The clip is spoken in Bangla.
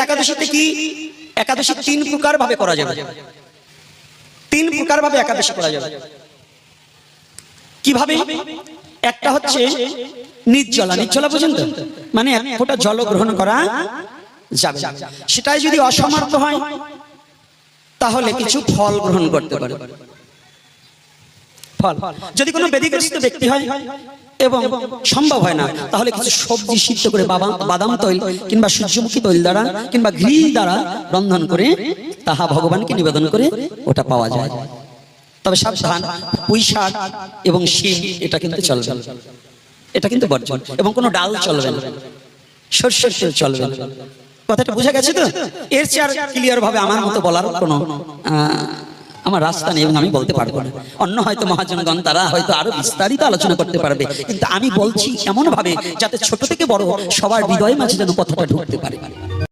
একাদশীতে কি একাদশী তিন প্রকার ভাবে করা যাবে, তিন প্রকার ভাবে একাদশী করা যাবে। কিভাবে? একটা হচ্ছে নির্জলা। নির্জলা বুঝেন তো? মানে এক ফোঁটা জল গ্রহণ করা যাবে। সেটাই যদি অসমর্থ হয় তাহলে কিছু ফল গ্রহণ করতে পারে। ফল যদি কোনো ব্যাধিগ্রস্ত ব্যক্তি হয় এবং সম্ভব হয় না, তাহলে কিছু সবজি সিদ্ধ করে বাদাম তৈল কিংবা সূর্যমুখী তৈল দ্বারা কিংবা ঘি দ্বারা রন্ধন করে তাহা ভগবানকে নিবেদন করে ওটা পাওয়া যায়। তবে সাবধান, পুঁই শাক এবং শিম এটা কিন্তু চলবে, এটা কিন্তু বর্জন। এবং কোনো ডাল চলবে না, সরষের তেল চলবে না। কথাটা বোঝা গেছে তো? এর চেয়ে আর ক্লিয়ার ভাবে আমার মতো বলার কোনো আমার রাস্তা নেই এবং আমি বলতে পারবো না। অন্য হয়তো মহাজনগণ তারা হয়তো আরো বিস্তারিত আলোচনা করতে পারবে, কিন্তু আমি বলছি এমন ভাবে যাতে ছোট থেকে বড় সবার হৃদয়ের মাঝে যেন কথাটা ঢুকতে পারে।